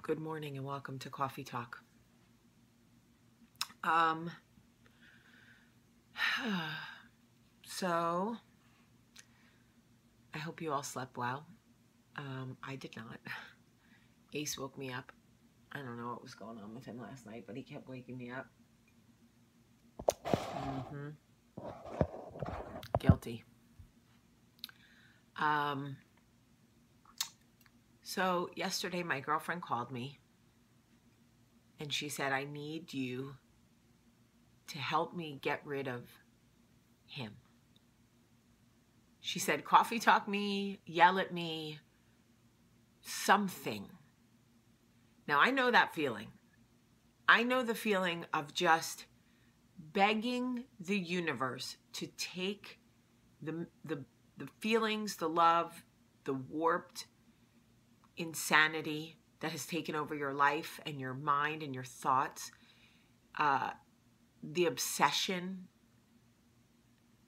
Good morning and welcome to Coffee Talk. Um, so I hope you all slept well. I did not. Ace woke me up. I don't know what was going on with him last night, but he kept waking me up. Guilty. So yesterday my girlfriend called me and she said, I need you to help me get rid of him. She said, coffee talk me, yell at me, something. Now I know that feeling. I know the feeling of just begging the universe to take the feelings, the love, the warped insanity that has taken over your life and your mind and your thoughts, the obsession,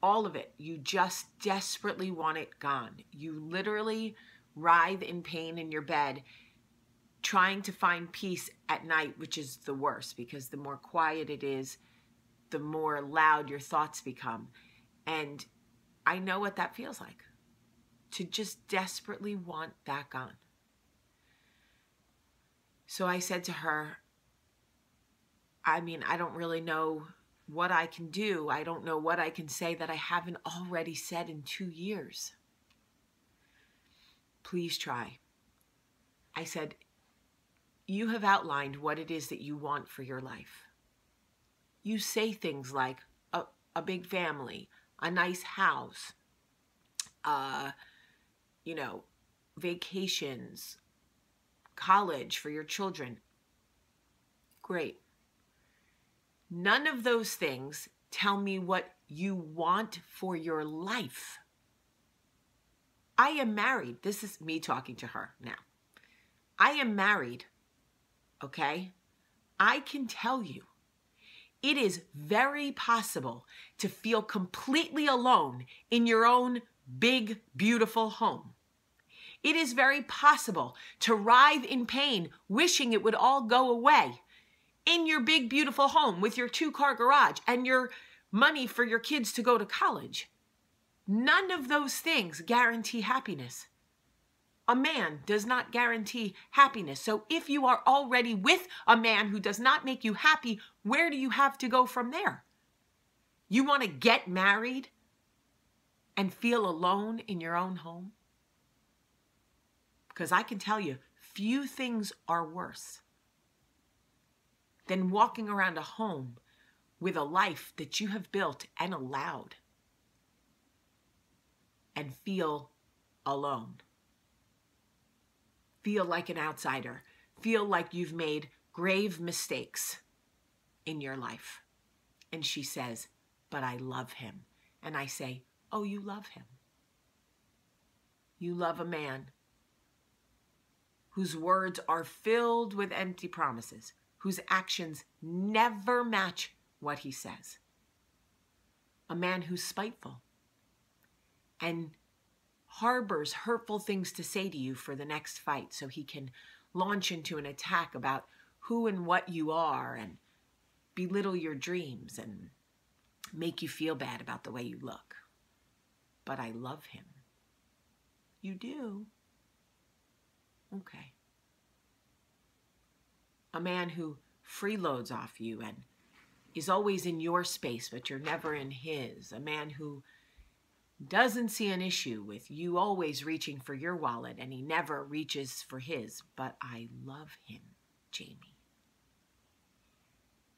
all of it. You just desperately want it gone. You literally writhe in pain in your bed trying to find peace at night, which is the worst because the more quiet it is, the more loud your thoughts become. And I know what that feels like, to just desperately want that gone. So I said to her, I don't really know what I can do. I don't know what I can say that I haven't already said in 2 years. Please try. I said, you have outlined what it is that you want for your life. You say things like a big family, a nice house, vacations, college for your children. Great. None of those things tell me what you want for your life. I am married. This is me talking to her now. I am married, okay? I can tell you, it is very possible to feel completely alone in your own big, beautiful home. It is very possible to writhe in pain, wishing it would all go away in your big, beautiful home with your 2-car garage and your money for your kids to go to college. None of those things guarantee happiness. A man does not guarantee happiness. So if you are already with a man who does not make you happy, where do you have to go from there? You want to get married and feel alone in your own home? Because I can tell you, few things are worse than walking around a home with a life that you have built and allowed and feel alone. Feel like an outsider. Feel like you've made grave mistakes in your life. And she says, but I love him. And I say, oh, you love him. You love a man whose words are filled with empty promises, whose actions never match what he says. A man who's spiteful and harbors hurtful things to say to you for the next fight so he can launch into an attack about who and what you are and belittle your dreams and make you feel bad about the way you look. But I love him. You do? Okay. A man who freeloads off you and is always in your space, but you're never in his. A man who doesn't see an issue with you always reaching for your wallet and he never reaches for his. But I love him, Jamie.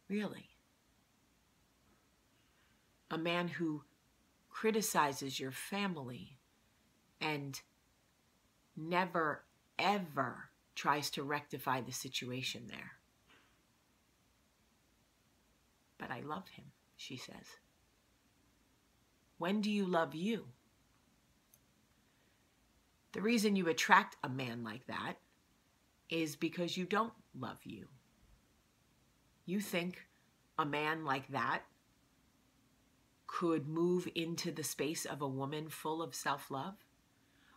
Really. A man who criticizes your family and never, ever tries to rectify the situation there. But I love him, she says. When do you love you? The reason you attract a man like that is because you don't love you. You think a man like that could move into the space of a woman full of self-love?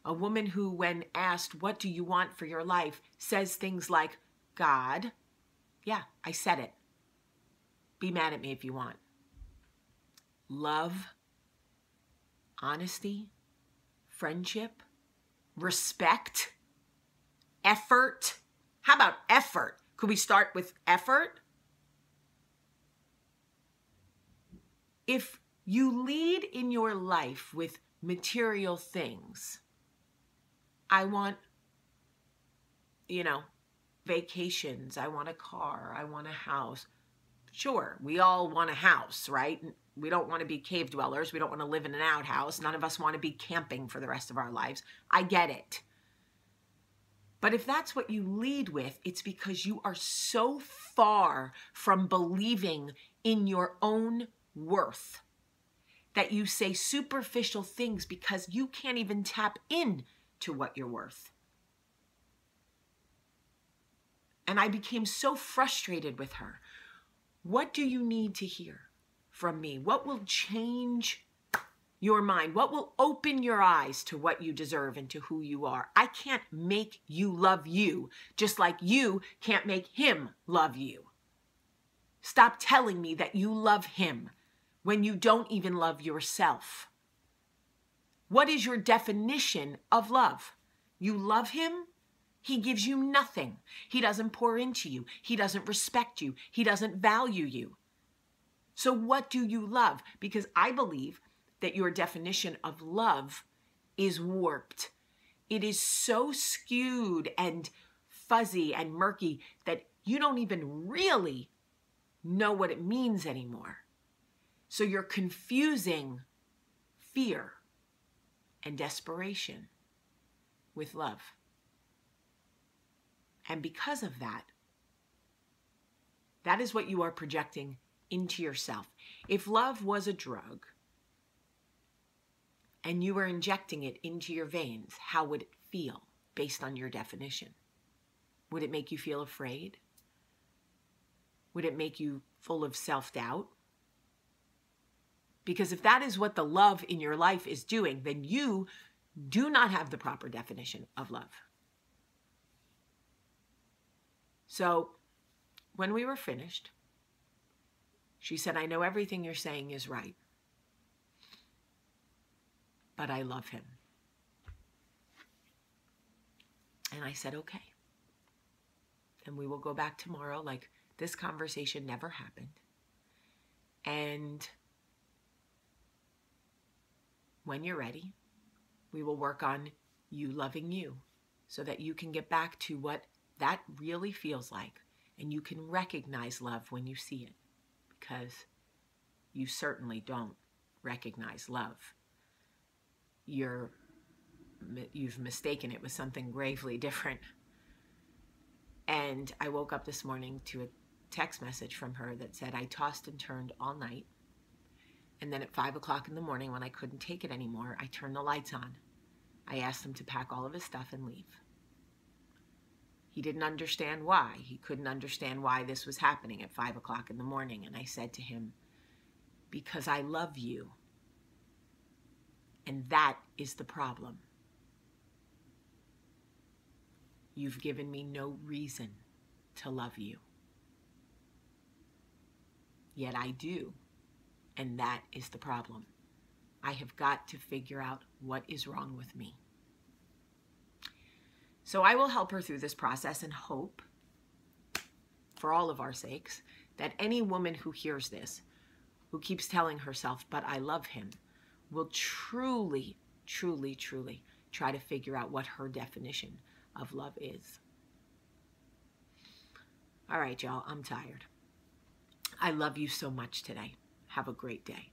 A woman who, when asked, what do you want for your life, says things like, God, yeah, I said it. Be mad at me if you want. Love, honesty, friendship, respect, effort. How about effort? Could we start with effort? If you lead in your life with material things, I want, vacations. I want a car. I want a house. Sure, we all want a house, right? We don't want to be cave dwellers. We don't want to live in an outhouse. None of us want to be camping for the rest of our lives. I get it. But if that's what you lead with, it's because you are so far from believing in your own worth that you say superficial things because you can't even tap in to what you're worth. And I became so frustrated with her. What do you need to hear from me? What will change your mind? What will open your eyes to what you deserve and to who you are? I can't make you love you, just like you can't make him love you. Stop telling me that you love him when you don't even love yourself. What is your definition of love? You love him? He gives you nothing. He doesn't pour into you. He doesn't respect you. He doesn't value you. So what do you love? Because I believe that your definition of love is warped. It is so skewed and fuzzy and murky that you don't even really know what it means anymore. So you're confusing fear and desperation with love. And because of that, that is what you are projecting into yourself. If love was a drug and you were injecting it into your veins, how would it feel based on your definition? Would it make you feel afraid? Would it make you full of self-doubt? Because if that is what the love in your life is doing, then you do not have the proper definition of love. So when we were finished, she said, I know everything you're saying is right, but I love him. And I said, okay. And we will go back tomorrow like this conversation never happened. And when you're ready, we will work on you loving you so that you can get back to what that really feels like. And you can recognize love when you see it, because you certainly don't recognize love. You've mistaken it with something gravely different. And I woke up this morning to a text message from her that said, I tossed and turned all night. And then at 5 o'clock in the morning, when I couldn't take it anymore, I turned the lights on. I asked him to pack all of his stuff and leave. He didn't understand why. He couldn't understand why this was happening at 5 o'clock in the morning. And I said to him, because I love you. And that is the problem. You've given me no reason to love you. Yet I do. And that is the problem. I have got to figure out what is wrong with me. So I will help her through this process and hope, for all of our sakes, that any woman who hears this, who keeps telling herself, but I love him, will truly, truly, truly try to figure out what her definition of love is. All right, y'all, I'm tired. I love you so much today. Have a great day.